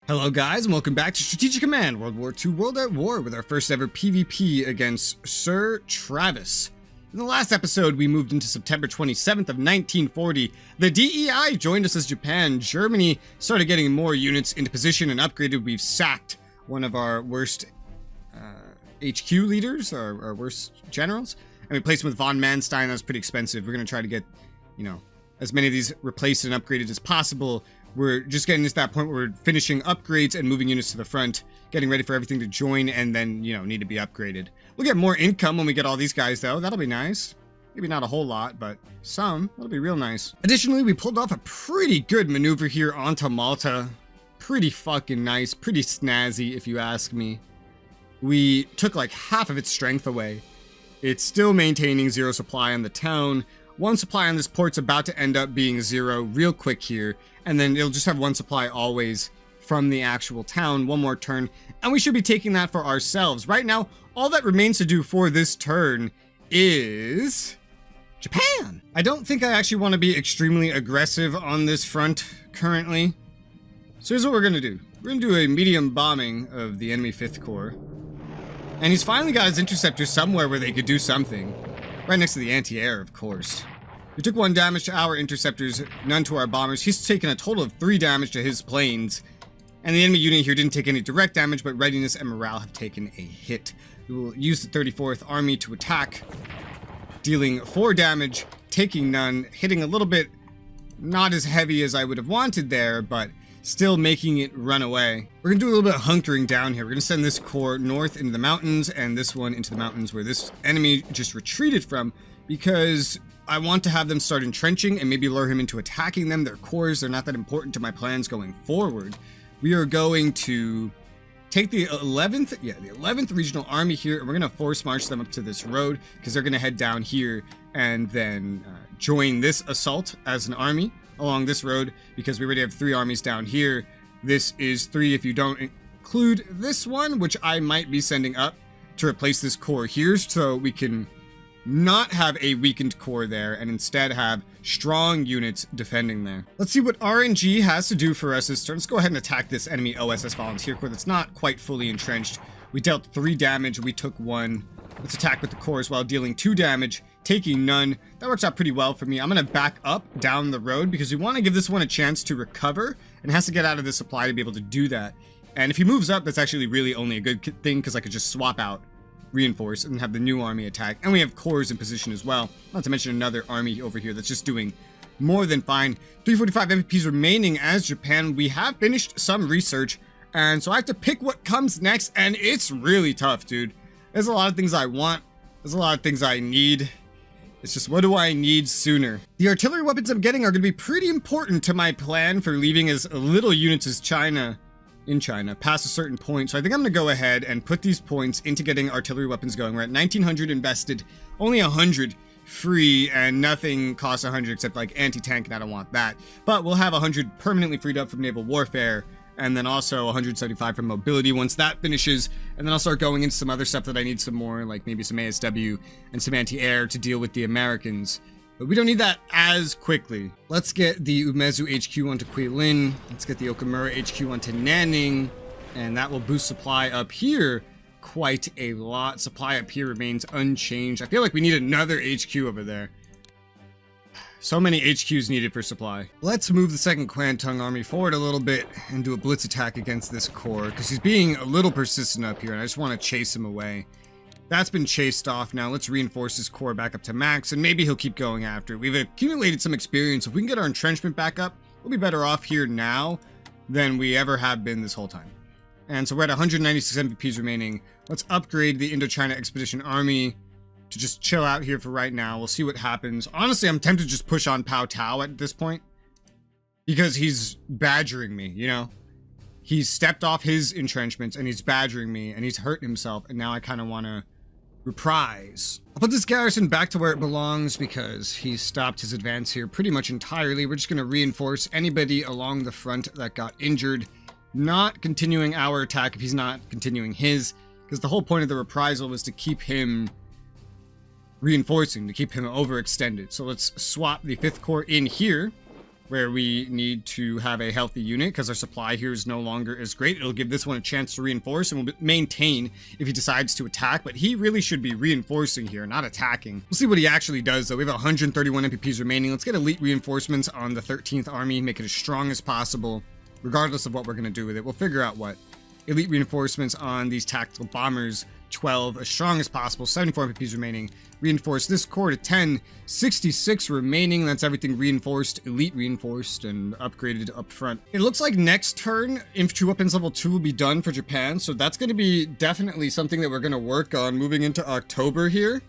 Hello guys, and welcome back to Strategic Command, World War II World at War, with our first ever PvP against World at War with our first ever PvP against SirTravis. In the last episode, we moved into September 27th of 1940. The DEI joined us as Japan. Germany started getting more units into position and upgraded. We've sacked one of our worst HQ leaders, our worst generals, and we placed him with von Manstein. That was pretty expensive. We're going to try to get, as many of these replaced and upgraded as possible. We're just getting to that point where we're finishing upgrades and moving units to the front, getting ready for everything to join and then, need to be upgraded. We'll get more income when we get all these guys, though. That'll be nice. Maybe not a whole lot, but some. That'll be real nice. Additionally, we pulled off a pretty good maneuver here onto Malta. Pretty fucking nice. Pretty snazzy, if you ask me. We took like half of its strength away. It's still maintaining zero supply on the town. One supply on this port's about to end up being zero real quick here, and then it'll just have one supply always from the actual town. One more turn, and we should be taking that for ourselves. Right now, all that remains to do for this turn is Japan. I don't think I actually want to be extremely aggressive on this front currently. So here's what we're going to do. We're going to do a medium bombing of the enemy 5th Corps. And he's finally got his interceptors somewhere where they could do something. Right next to the anti-air, of course. We took 1 damage to our interceptors, none to our bombers. He's taken a total of 3 damage to his planes. And the enemy unit here didn't take any direct damage, but readiness and morale have taken a hit. We will use the 34th Army to attack, dealing 4 damage, taking none, hitting a little bit not as heavy as I would have wanted there, but still making it run away. We're going to do a little bit of hunkering down here. We're going to send this corps north into the mountains and this one into the mountains where this enemy just retreated from, because I want to have them start entrenching and maybe lure him into attacking them. Their corps, they're not that important to my plans going forward. We are going to take the 11th Regional Army here, and we're going to force march them up to this road because they're going to head down here and then join this assault as an army along this road, because we already have 3 armies down here. This is 3 if you don't include this one, which I might be sending up to replace this corps here, so we can not have a weakened corps there and instead have strong units defending there. Let's see what RNG has to do for us this turn. Let's go ahead and attack this enemy OSS Volunteer Corps that's not quite fully entrenched. We dealt 3 damage, we took 1. Let's attack with the corps as well, dealing 2 damage, taking none. That works out pretty well for me. I'm going to back up down the road because we want to give this one a chance to recover, and has to get out of the supply to be able to do that. And if he moves up, that's actually really only a good thing, because I could just swap out reinforce and have the new army attack. And we have corps in position as well. Not to mention another army over here that's just doing more than fine. 345 MPPs remaining as Japan. We have finished some research, and so I have to pick what comes next, and it's really tough, dude. There's a lot of things I want. There's a lot of things I need. It's just, what do I need sooner? The artillery weapons I'm getting are going to be pretty important to my plan for leaving as little units as in China past a certain point. So I think I'm going to go ahead and put these points into getting artillery weapons going. We're at 1900 invested, only 100 free, and nothing costs 100 except like anti-tank, and I don't want that. But we'll have 100 permanently freed up from naval warfare, and then also 175 from mobility once that finishes. And then I'll start going into some other stuff that I need some more, like maybe some ASW and some anti-air to deal with the Americans. But we don't need that as quickly. Let's get the Umezu HQ onto Guilin. Let's get the Konglomerat HQ onto Nanning. And that will boost supply up here quite a lot. Supply up here remains unchanged. I feel like we need another HQ over there. So many HQs needed for supply. Let's move the 2nd Kwantung Army forward a little bit and do a blitz attack against this corps, because he's being a little persistent up here and I just want to chase him away. That's been chased off. Now let's reinforce his core back up to max, and maybe he'll keep going after it. We've accumulated some experience. If we can get our entrenchment back up, we'll be better off here now than we ever have been this whole time. And so we're at 196 MPPs remaining. Let's upgrade the Indochina Expedition Army to just chill out here for right now. We'll see what happens. Honestly, I'm tempted to just push on Pao Tao at this point, because he's badgering me, He's stepped off his entrenchments and he's badgering me and he's hurt himself, and now I kind of want to reprise. I'll put this garrison back to where it belongs because he's stopped his advance here pretty much entirely. We're just going to reinforce anybody along the front that got injured, not continuing our attack if he's not continuing his, because the whole point of the reprisal was to keep him reinforcing, to keep him overextended. So let's swap the 5th Corps in here where we need to have a healthy unit because our supply here is no longer as great. It'll give this one a chance to reinforce and will maintain if he decides to attack, but he really should be reinforcing here, not attacking. We'll see what he actually does though. We have 131 MPPs remaining. Let's get elite reinforcements on the 13th Army, make it as strong as possible, regardless of what we're going to do with it. We'll figure out what. Elite reinforcements on these tactical bombers, 12, as strong as possible, 74 MPPs remaining. Reinforce this core to 10, 66 remaining. That's everything reinforced, elite reinforced, and upgraded up front. It looks like next turn, infantry weapons level 2 will be done for Japan, so that's going to be definitely something that we're going to work on moving into October here.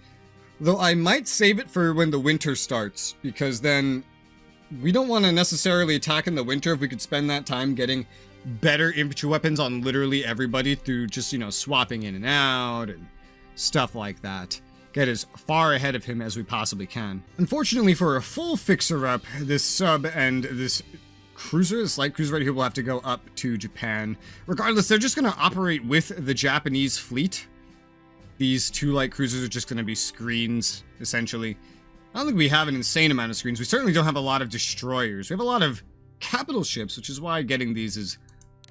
Though I might save it for when the winter starts, because then we don't want to necessarily attack in the winter if we could spend that time getting better infantry weapons on literally everybody through just, you know, swapping in and out and stuff like that. Get as far ahead of him as we possibly can. Unfortunately, for a full fixer-up, this sub and this cruiser, this light cruiser right here, will have to go up to Japan. Regardless, they're just going to operate with the Japanese fleet. These two light cruisers are just going to be screens, essentially. I don't think we have an insane amount of screens. We certainly don't have a lot of destroyers. We have a lot of capital ships, which is why getting these is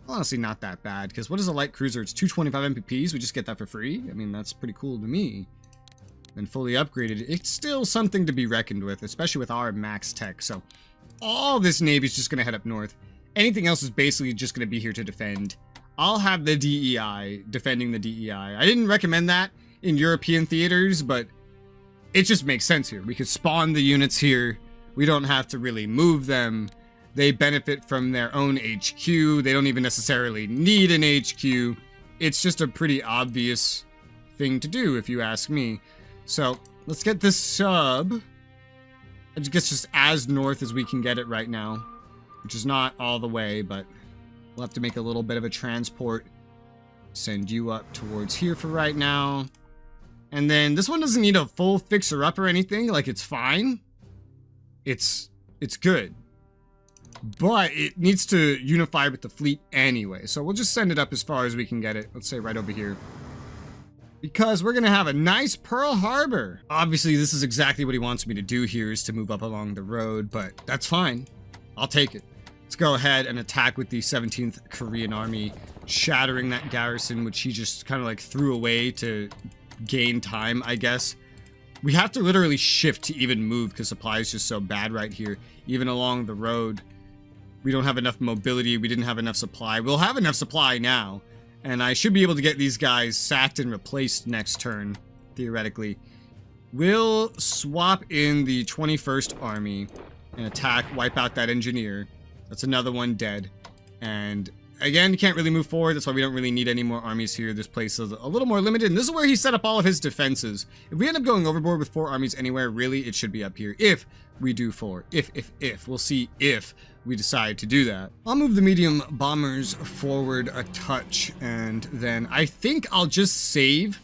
honestly not that bad, because what is a light cruiser? It's 225 MPPs. We just get that for free. I mean, that's pretty cool to me. And fully upgraded, it's still something to be reckoned with, especially with our max tech. So all this Navy is just going to head up north. Anything else is basically just going to be here to defend. I'll have the DEI defending the DEI. I didn't recommend that in European theaters, but it just makes sense here. We could spawn the units here. We don't have to really move them. They benefit from their own HQ. They don't even necessarily need an HQ. It's just a pretty obvious thing to do, if you ask me. So let's get this sub, I guess, just as north as we can get it right now, which is not all the way, but we'll have to make a little bit of a transport. Send you up towards here for right now. And then this one doesn't need a full fixer up or anything. Like, it's fine. It's good. But it needs to unify with the fleet anyway. So we'll just send it up as far as we can get it. Let's say right over here. Because we're going to have a nice Pearl Harbor. Obviously, this is exactly what he wants me to do here, is to move up along the road. But that's fine. I'll take it. Let's go ahead and attack with the 17th Korean Army, shattering that garrison, which he just kind of like threw away to gain time, I guess. We have to literally shift to even move because supply is just so bad right here. Even along the road, we don't have enough mobility. We didn't have enough supply. We'll have enough supply now, and I should be able to get these guys sacked and replaced next turn, theoretically. We'll swap in the 21st Army and attack, wipe out that engineer. That's another one dead. And again, you can't really move forward. That's why we don't really need any more armies here. This place is a little more limited. And this is where he set up all of his defenses. If we end up going overboard with 4 armies anywhere, really, it should be up here. If we do 4. If. We'll see if we decide to do that. I'll move the medium bombers forward a touch. And then I think I'll just save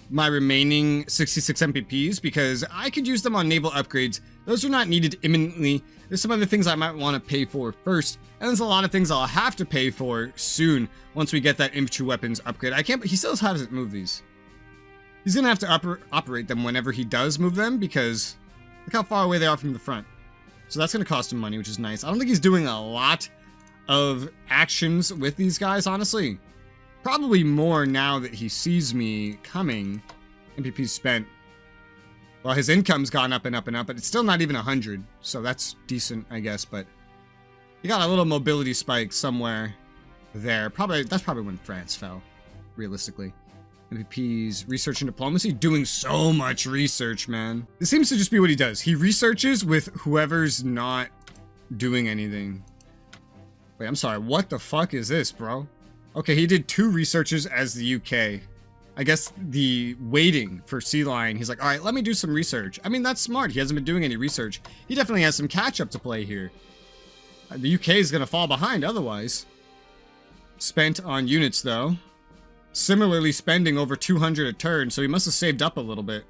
my remaining 66 MPPs because I could use them on naval upgrades. Those are not needed imminently. There's some other things I might want to pay for first, and there's a lot of things I'll have to pay for soon once we get that infantry weapons upgrade. He still hasn't moved these. He's gonna have to operate them whenever he does move them because look how far away they are from the front. So that's gonna cost him money, which is nice. I don't think he's doing a lot of actions with these guys, honestly. Probably more now that he sees me coming. MPP spent. Well, his income's gone up and up and up, but it's still not even 100. So that's decent, I guess. But you got a little mobility spike somewhere there. That's probably when France fell, realistically. MPP's research and diplomacy, doing so much research, man. This seems to just be what he does. He researches with whoever's not doing anything. Wait, I'm sorry. What the fuck is this, bro? Okay, he did 2 researches as the UK. I guess the waiting for Sea Lion, he's like, all right, let me do some research. I mean, that's smart. He hasn't been doing any research. He definitely has some catch-up to play here. The UK is going to fall behind otherwise. Spent on units, though. Similarly spending over 200 a turn, so he must have saved up a little bit.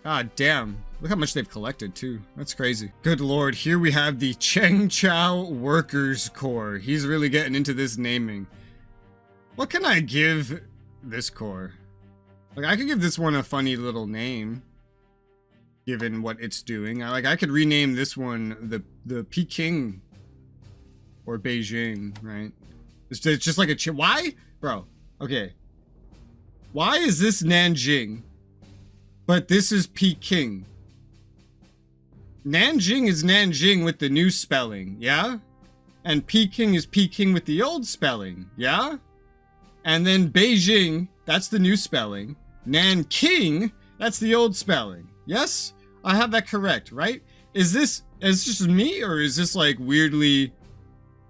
God damn. Look how much they've collected, too. That's crazy. Good lord, here we have the Cheng Chao Workers Corps. He's really getting into this naming. What can I give this corps? Like, I could give this one a funny little name. given what it's doing. I could rename this one the Peking or Beijing, right? It's just like a why? Bro, okay. Why is this Nanjing, but this is Peking? Nanjing is Nanjing with the new spelling, yeah? And Peking is Peking with the old spelling, yeah? And then Beijing, that's the new spelling. Nanking, that's the old spelling. Yes? I have that correct, right? Is this just me, or is this like weirdly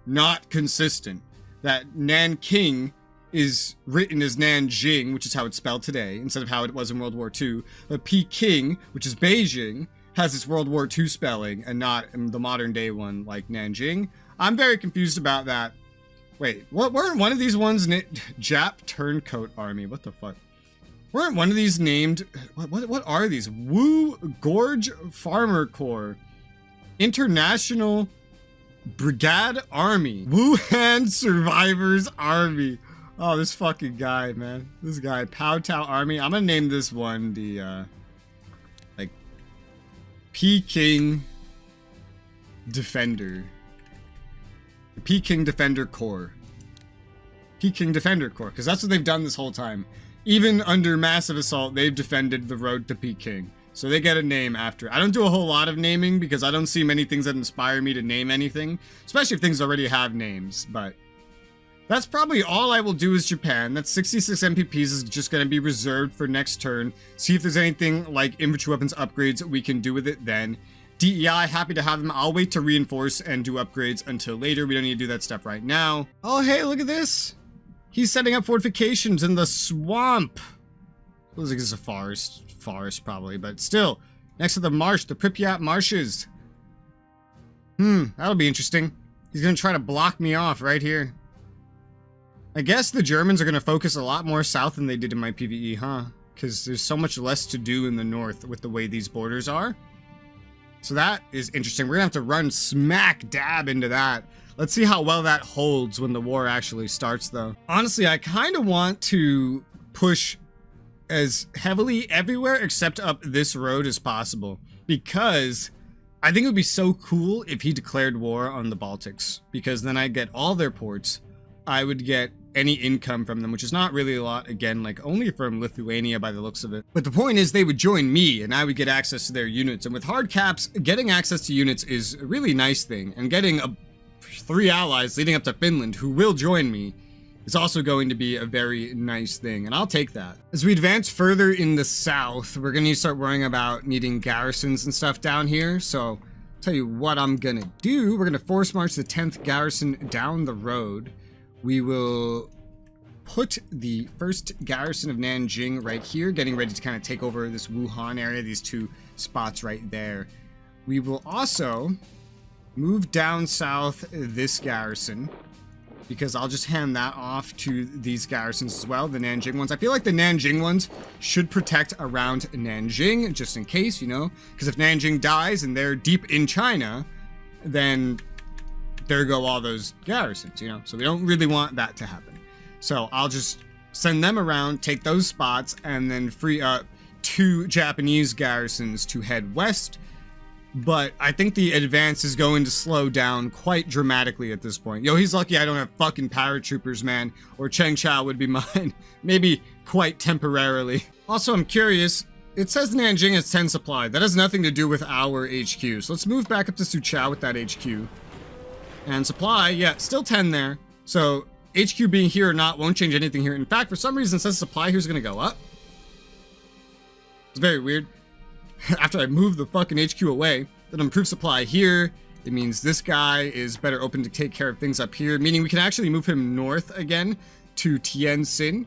not consistent? That Nanking is written as Nanjing, which is how it's spelled today, instead of how it was in World War II. But Peking, which is Beijing, has its World War II spelling and not the modern day one like Nanjing. I'm very confused about that. Wait, what weren't one of these ones Jap Turncoat Army? What the fuck? Weren't one of these named what are these? Wu Gorge Farmer Corps. International Brigade Army. Wuhan Survivors Army. Oh, this fucking guy, man. This guy, Pow Tao Army. I'm gonna name this one the like Peking Defender. The Peking Defender Corps. Peking Defender Corps, because that's what they've done this whole time. Even under massive assault, they've defended the road to Peking. So they get a name after. I don't do a whole lot of naming because I don't see many things that inspire me to name anything, especially if things already have names, but that's probably all I will do as Japan. That 66 MPPs is just going to be reserved for next turn. See if there's anything like infantry weapons upgrades that we can do with it then. DEI, happy to have them. I'll wait to reinforce and do upgrades until later. We don't need to do that stuff right now. Oh, hey, look at this. He's setting up fortifications in the swamp. Looks like it's a forest probably, but still. Next to the marsh, the Pripyat marshes. That'll be interesting. He's going to try to block me off right here. I guess the Germans are going to focus a lot more south than they did in my PvE, huh? Because there's so much less to do in the north with the way these borders are. So that is interesting. We're gonna have to run smack dab into that. Let's see how well that holds when the war actually starts, though. Honestly, I kind of want to push as heavily everywhere except up this road as possible, because I think it would be so cool if he declared war on the Baltics, because then I'd get all their ports. I would get any income from them, which is not really a lot, again, like only from Lithuania by the looks of it. But the point is they would join me and I would get access to their units, and with hard caps, getting access to units is a really nice thing, and getting 3 allies leading up to Finland who will join me is also going to be a very nice thing, and I'll take that. As we advance further in the south, we're going to start worrying about needing garrisons and stuff down here, so tell you what I'm gonna do. We're gonna force march the 10th garrison down the road. We will put the 1st garrison of Nanjing right here, getting ready to kind of take over this Wuhan area, these 2 spots right there. We will also move down south this garrison, because I'll just hand that off to these garrisons as well, the Nanjing ones. I feel like the Nanjing ones should protect around Nanjing, just in case, you know, because if Nanjing dies and they're deep in China, then there go all those garrisons, you know, so we don't really want that to happen. So I'll just send them around, take those spots, and then free up 2 Japanese garrisons to head west. But I think the advance is going to slow down quite dramatically at this point. Yo, he's lucky I don't have fucking paratroopers, man, or Cheng Chao would be mine. Maybe quite temporarily. Also, I'm curious, it says Nanjing has 10 supply. That has nothing to do with our HQ. So let's move back up to Suchao with that HQ. And supply, yeah, still 10 there. So HQ being here or not won't change anything here. In fact, for some reason, it says supply here is going to go up. It's very weird. After I move the fucking HQ away, then improve supply here. It means this guy is better open to take care of things up here, meaning we can actually move him north again to Tianjin,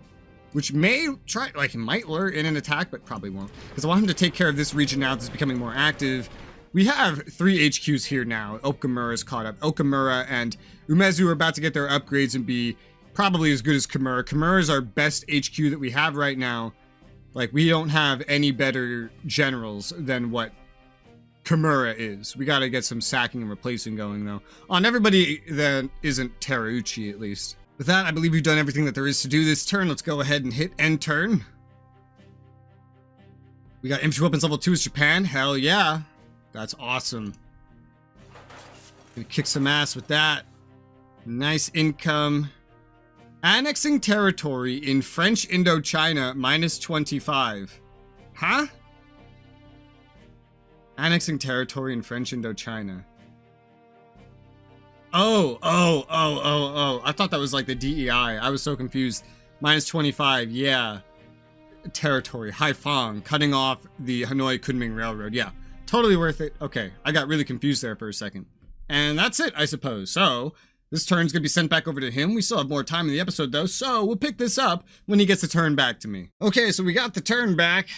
which may try, like, he might lure in an attack, but probably won't, because I want him to take care of this region now that's becoming more active. We have 3 HQs here now. Okamura is caught up. Okamura and Umezu are about to get their upgrades and be probably as good as Kimura. Kimura is our best HQ that we have right now. Like, we don't have any better generals than what Kimura is. We gotta get some sacking and replacing going, though. On everybody that isn't Terauchi, at least. With that, I believe we've done everything that there is to do this turn. Let's go ahead and hit end turn. We got infantry weapons level 2 is Japan. Hell yeah. That's awesome. Gonna kick some ass with that. Nice income. Annexing territory in French Indochina, -25. Huh? Annexing territory in French Indochina. Oh. I thought that was like the DEI. I was so confused. -25, yeah. Territory, Haiphong, cutting off the Hanoi Kunming Railroad. Yeah, totally worth it. Okay, I got really confused there for a second. And that's it, I suppose. So, this turn's gonna be sent back over to him. We still have more time in the episode though, so we'll pick this up when he gets the turn back to me. Okay, so we got the turn back.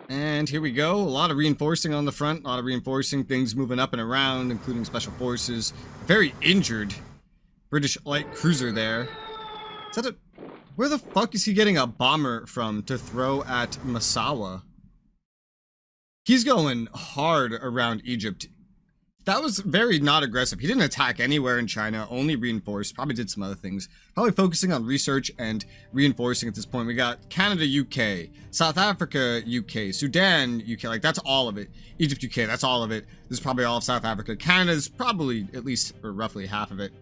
And here we go. A lot of reinforcing on the front, a lot of reinforcing, things moving up and around, including special forces. Very injured British light cruiser there. Is that a... Where the fuck is he getting a bomber from to throw at Massawa? He's going hard around Egypt. That was very not aggressive. He didn't attack anywhere in China, only reinforced. Probably did some other things. Probably focusing on research and reinforcing at this point. We got Canada, UK, South Africa, UK, Sudan, UK. Like, that's all of it. Egypt, UK, that's all of it. This is probably all of South Africa. Canada's probably at least, or roughly half of it.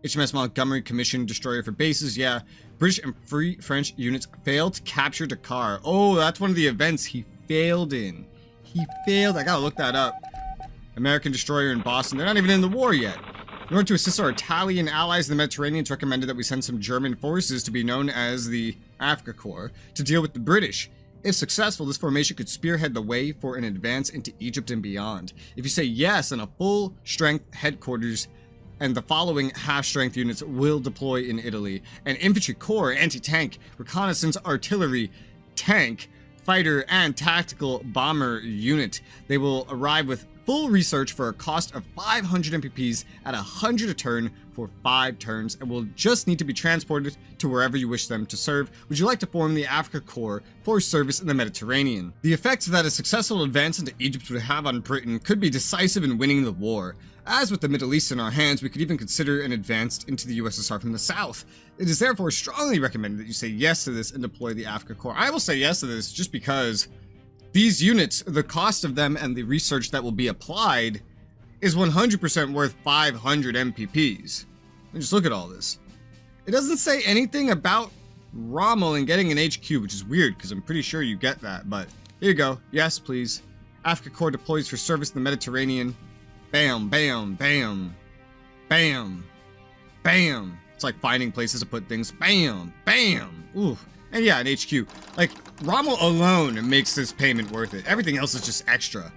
HMS Montgomery commissioned destroyer for bases, yeah. British and Free French units failed to capture Dakar. Oh, that's one of the events he failed in. He failed. I gotta look that up. American destroyer in Boston. They're not even in the war yet. In order to assist our Italian allies in the Mediterranean, it's recommended that we send some German forces to be known as the Africa Corps to deal with the British. If successful, this formation could spearhead the way for an advance into Egypt and beyond. If you say yes, then a full-strength headquarters and the following half-strength units will deploy in Italy: an infantry corps, anti-tank, reconnaissance artillery, tank, fighter, and tactical bomber unit. They will arrive with full research for a cost of 500 MPPs at 100 a turn for 5 turns, and will just need to be transported to wherever you wish them to serve. Would you like to form the Africa Corps for service in the Mediterranean? The effects that a successful advance into Egypt would have on Britain could be decisive in winning the war. As with the Middle East in our hands, we could even consider an advance into the USSR from the south. It is therefore strongly recommended that you say yes to this and deploy the Africa Corps. I will say yes to this just because these units, the cost of them and the research that will be applied is 100% worth 500 MPPs. And just look at all this. It doesn't say anything about Rommel and getting an HQ, which is weird because I'm pretty sure you get that, but here you go. Yes, please. Africa Corps deploys for service in the Mediterranean. Bam, bam, bam, bam, bam. It's like finding places to put things. Bam, bam. Ooh. And yeah, an HQ. Like, Rommel alone makes this payment worth it. Everything else is just extra.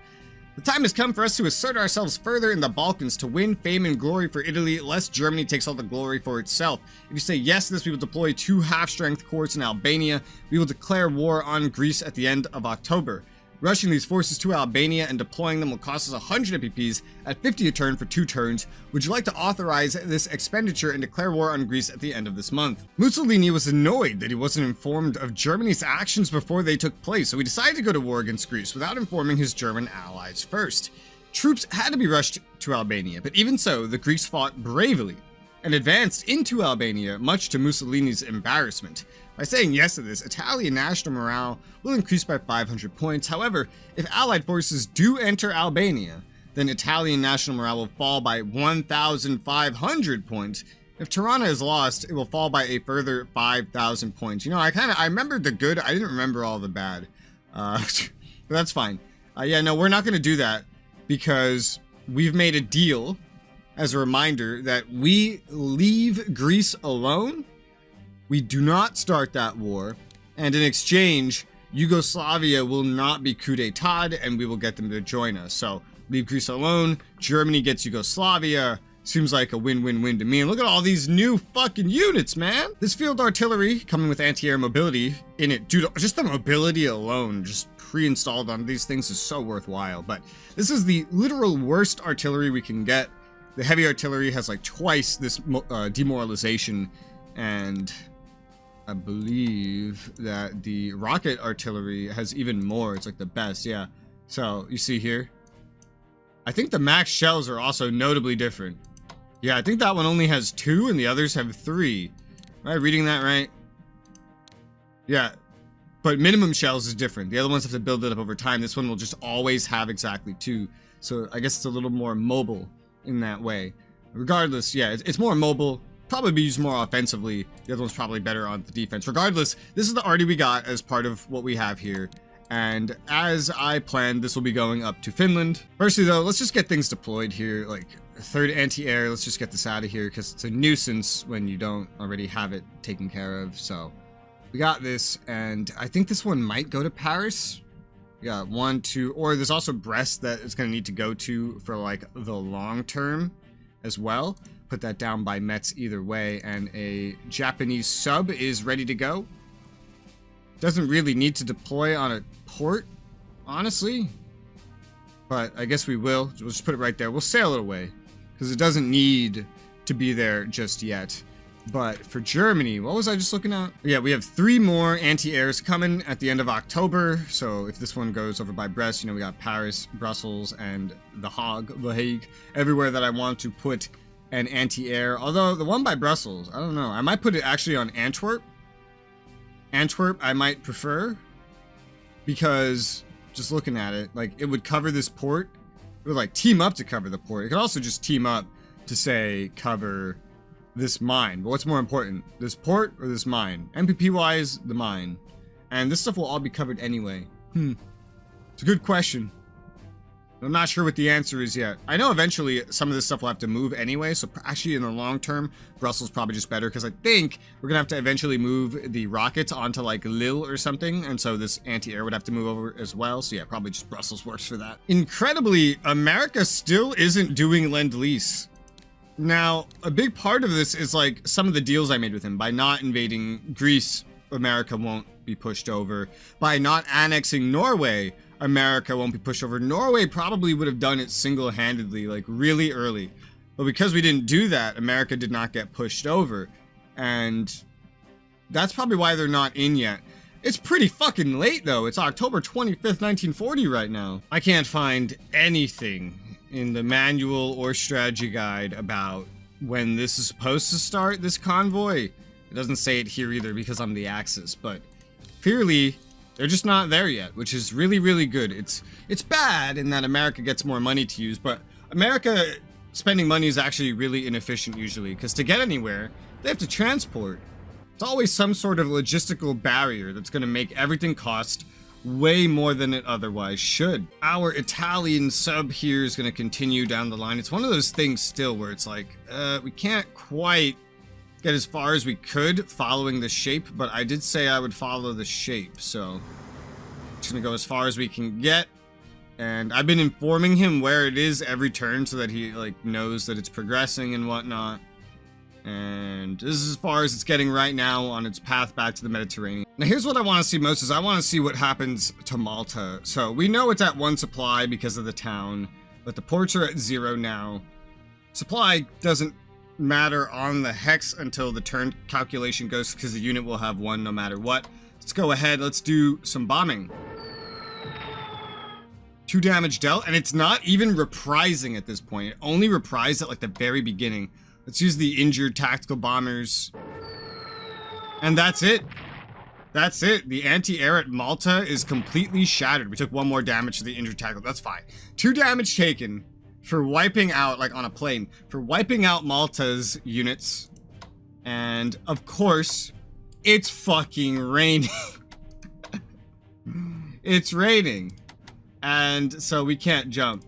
The time has come for us to assert ourselves further in the Balkans to win fame and glory for Italy, lest Germany takes all the glory for itself. If you say yes to this, we will deploy 2 half-strength corps in Albania. We will declare war on Greece at the end of October. Rushing these forces to Albania and deploying them will cost us 100 MPPs at 50 a turn for 2 turns. Would you like to authorize this expenditure and declare war on Greece at the end of this month? Mussolini was annoyed that he wasn't informed of Germany's actions before they took place, so he decided to go to war against Greece without informing his German allies first. Troops had to be rushed to Albania, but even so, the Greeks fought bravely and advanced into Albania, much to Mussolini's embarrassment. By saying yes to this, Italian national morale will increase by 500 points. However, if Allied forces do enter Albania, then Italian national morale will fall by 1,500 points. If Tirana is lost, it will fall by a further 5,000 points. You know, I remembered the good, I didn't remember all the bad. But that's fine. Yeah, no, we're not going to do that because we've made a deal as a reminder that we leave Greece alone. We do not start that war, and in exchange, Yugoslavia will not be coup d'etat, and we will get them to join us. So, leave Greece alone, Germany gets Yugoslavia. Seems like a win-win-win to me. And look at all these new fucking units, man! This field artillery, coming with anti-air mobility in it. Dude, just the mobility alone, just pre-installed on these things is so worthwhile. But this is the literal worst artillery we can get. The heavy artillery has like twice this demoralization, and I believe that the rocket artillery has even more. It's like the best, yeah. So, you see here. I think the max shells are also notably different. Yeah, I think that one only has 2 and the others have 3. Am I reading that right? Yeah. But minimum shells is different. The other ones have to build it up over time. This one will just always have exactly 2. So I guess it's a little more mobile in that way. Regardless, yeah, it's more mobile. Probably be used more offensively. The other one's probably better on the defense. Regardless, this is the arty we got as part of what we have here. And as I planned, this will be going up to Finland. Firstly though, let's just get things deployed here. Like, third anti-air, let's just get this out of here because it's a nuisance when you don't already have it taken care of. So we got this, and I think this one might go to Paris. We got 1, 2, or there's also Brest that it's going to need to go to for like the long term as well. Put that down by Metz either way, and a Japanese sub is ready to go. Doesn't really need to deploy on a port, honestly, but I guess we will. We'll just put it right there. We'll sail it away because it doesn't need to be there just yet. But for Germany, what was I just looking at? Yeah, we have 3 more anti-airs coming at the end of October. So if this one goes over by Brest, you know, we got Paris, Brussels, and The Hague, everywhere that I want to put an anti-air. Although the one by Brussels, I don't know. I might put it actually on Antwerp. Antwerp, I might prefer, because just looking at it, like, it would cover this port. It would like team up to cover the port. It could also just team up to say cover this mine. But what's more important, this port or this mine? MPP wise, the mine. And this stuff will all be covered anyway. It's a good question. I'm not sure what the answer is yet. I know eventually some of this stuff will have to move anyway, so actually in the long term, Brussels probably just better, because I think we're gonna have to eventually move the rockets onto like Lille or something, and so this anti-air would have to move over as well. So yeah, probably just Brussels works for that. Incredibly, America still isn't doing Lend-Lease. Now, a big part of this is like some of the deals I made with him. By not invading Greece, America won't be pushed over. By not annexing Norway, America won't be pushed over. Norway probably would have done it single-handedly, like really early. But because we didn't do that, America did not get pushed over. And that's probably why they're not in yet. It's pretty fucking late though. It's October 25th, 1940 right now. I can't find anything in the manual or strategy guide about when this is supposed to start, this convoy. It doesn't say it here either because I'm the Axis, but clearly they're just not there yet, which is really, really good. It's bad in that America gets more money to use, but America spending money is actually really inefficient usually, because to get anywhere, they have to transport. It's always some sort of logistical barrier that's going to make everything cost way more than it otherwise should. Our Italian sub here is going to continue down the line. It's one of those things still where it's like, we can't quite get as far as we could following the shape, but I did say I would follow the shape, so just gonna go as far as we can get. And I've been informing him where it is every turn so that he like knows that it's progressing and whatnot. And this is as far as it's getting right now on its path back to the Mediterranean. Now here's what I want to see most is I want to see what happens to Malta. So we know it's at 1 supply because of the town, but the ports are at 0 now. Supply doesn't matter on the hex until the turn calculation goes, because the unit will have 1 no matter what. Let's go ahead, let's do some bombing. 2 damage dealt, and it's not even reprising at this point. It only reprised at like the very beginning. Let's use the injured tactical bombers. And that's it. That's it. The anti-air at Malta is completely shattered. We took 1 more damage to the injured tactical. That's fine. 2 damage taken for wiping out, like on a plane, for wiping out Malta's units. And of course, it's fucking raining. It's raining. And so we can't jump.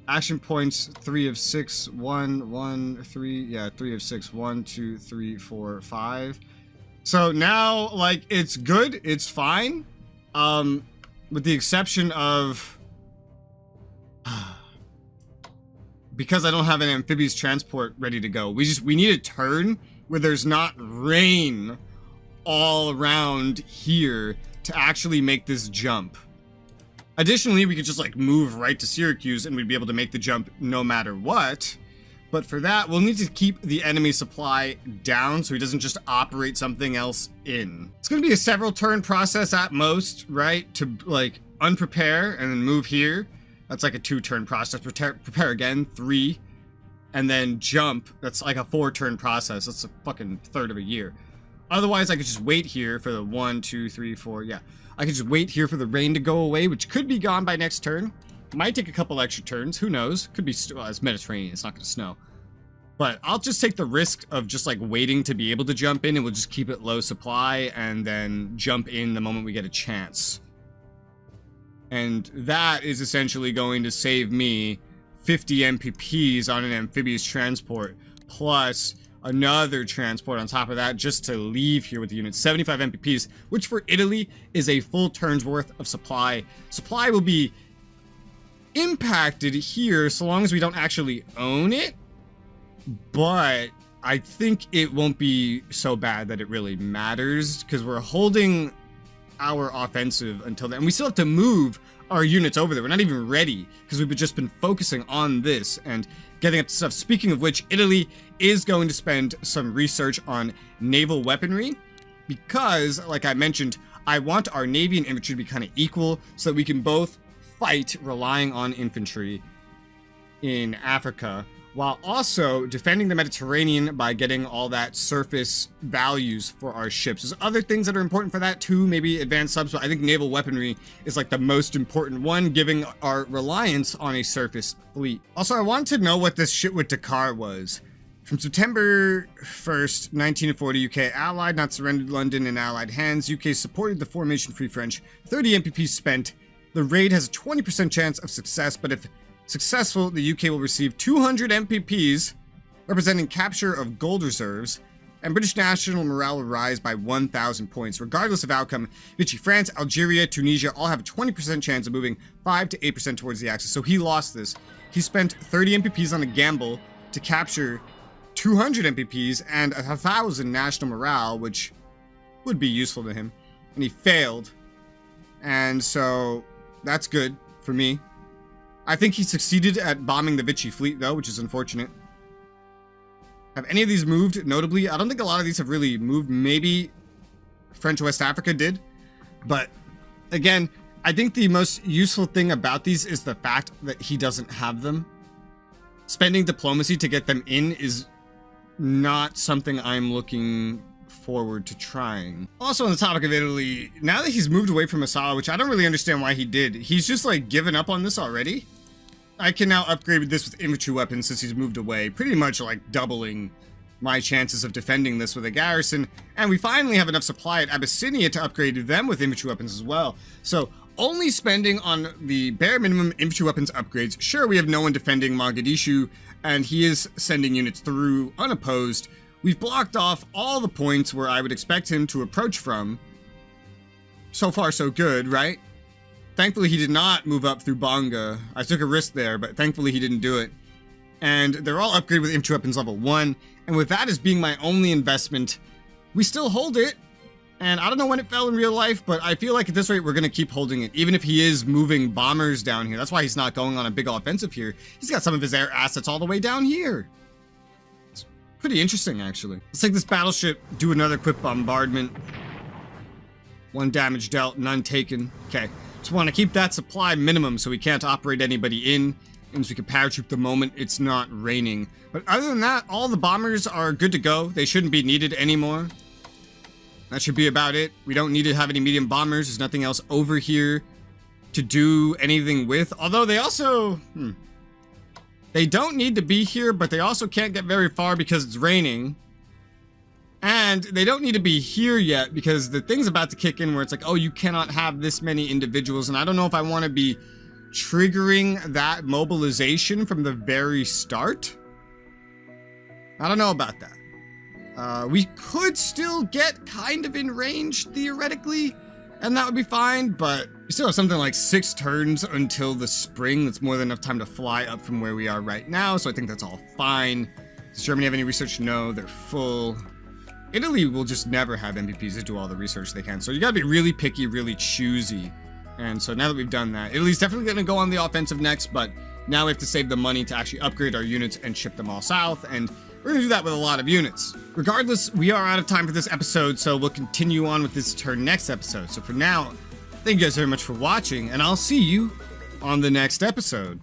Action points 3 of 6, 1, 1, 3, yeah, 3 of 6, 1, 2, 3, 4, 5. So now, like, it's good, it's fine. With the exception of because I don't have an amphibious transport ready to go. We need a turn where there's not rain all around here to actually make this jump. Additionally, we could just like move right to Syracuse and we'd be able to make the jump no matter what. But for that, we'll need to keep the enemy supply down so he doesn't just operate something else in. It's going to be a several turn process at most, right? To like unprepare and then move here. That's like a 2-turn process. Prepare again, 3, and then jump. That's like a 4-turn process. That's a fucking third of a year. Otherwise, I could just wait here for the 1, 2, 3, 4, yeah. I could just wait here for the rain to go away, which could be gone by next turn. Might take a couple extra turns, who knows? Could be, well, it's Mediterranean, it's not gonna snow. But I'll just take the risk of just like waiting to be able to jump in, and we'll just keep it low supply and then jump in the moment we get a chance. And that is essentially going to save me 50 MPPs on an amphibious transport, plus another transport on top of that just to leave here with the unit. 75 MPPs, which for Italy is a full turn's worth of supply. Supply will be impacted here so long as we don't actually own it. But I think it won't be so bad that it really matters, because we're holding our offensive until then. And we still have to move our units over there. We're not even ready, because we've just been focusing on this and getting up to stuff. Speaking of which, Italy is going to spend some research on naval weaponry, because, like I mentioned, I want our navy and infantry to be kind of equal so that we can both fight relying on infantry in Africa, while also defending the Mediterranean by getting all that surface values for our ships. There's other things that are important for that too, maybe advanced subs, but I think naval weaponry is like the most important one, given our reliance on a surface fleet. Also, I want to know what this shit with Dakar was. From September 1st, 1940, UK allied, not surrendered London in allied hands. UK supported the formation Free French. 30 MPP spent. The raid has a 20% chance of success, but if successful, the UK will receive 200 MPPs, representing capture of gold reserves, and British national morale will rise by 1,000 points. Regardless of outcome, Vichy, France, Algeria, Tunisia all have a 20% chance of moving 5 to 8% towards the Axis. So he lost this. He spent 30 MPPs on a gamble to capture 200 MPPs and 1,000 national morale, which would be useful to him. And he failed. And so that's good for me. I think he succeeded at bombing the Vichy fleet, though, which is unfortunate. Have any of these moved, notably? I don't think a lot of these have really moved. Maybe French West Africa did. But, again, I think the most useful thing about these is the fact that he doesn't have them. Spending diplomacy to get them in is not something I'm looking forward to trying. Also, on the topic of Italy, now that he's moved away from RESOULA, which I don't really understand why he did, he's just like given up on this already. I can now upgrade this with infantry weapons since he's moved away, pretty much like doubling my chances of defending this with a garrison. And we finally have enough supply at Abyssinia to upgrade them with infantry weapons as well. So only spending on the bare minimum infantry weapons upgrades. Sure, we have no one defending Mogadishu, and he is sending units through unopposed. We've blocked off all the points where I would expect him to approach from. So far, so good, right? Thankfully, he did not move up through Bonga. I took a risk there, but thankfully he didn't do it. And they're all upgraded with infantry weapons level 1. And with that as being my only investment, we still hold it. And I don't know when it fell in real life, but I feel like at this rate, we're going to keep holding it. Even if he is moving bombers down here. That's why he's not going on a big offensive here. He's got some of his air assets all the way down here. It's pretty interesting, actually. Let's take this battleship, do another quick bombardment. 1 damage dealt, none taken. Okay. Just want to keep that supply minimum so we can't operate anybody in. And so we can paratroop the moment it's not raining. But other than that, all the bombers are good to go. They shouldn't be needed anymore. That should be about it. We don't need to have any medium bombers. There's nothing else over here to do anything with. Although they also... They don't need to be here, but they also can't get very far because it's raining. And they don't need to be here yet because the thing's about to kick in where it's like, oh, you cannot have this many individuals. And I don't know if I want to be triggering that mobilization from the very start. I don't know about that. We could still get kind of in range, theoretically, and that would be fine, but we still have something like 6 turns until the spring. That's more than enough time to fly up from where we are right now, so I think that's all fine. Does Germany have any research? No, they're full. Italy will just never have MPPs to do all the research they can, so you gotta be really picky, really choosy. And so now that we've done that, Italy's definitely gonna go on the offensive next, but now we have to save the money to actually upgrade our units and ship them all south, and we're gonna do that with a lot of units. Regardless, we are out of time for this episode, so we'll continue on with this turn next episode. So for now, thank you guys very much for watching, and I'll see you on the next episode.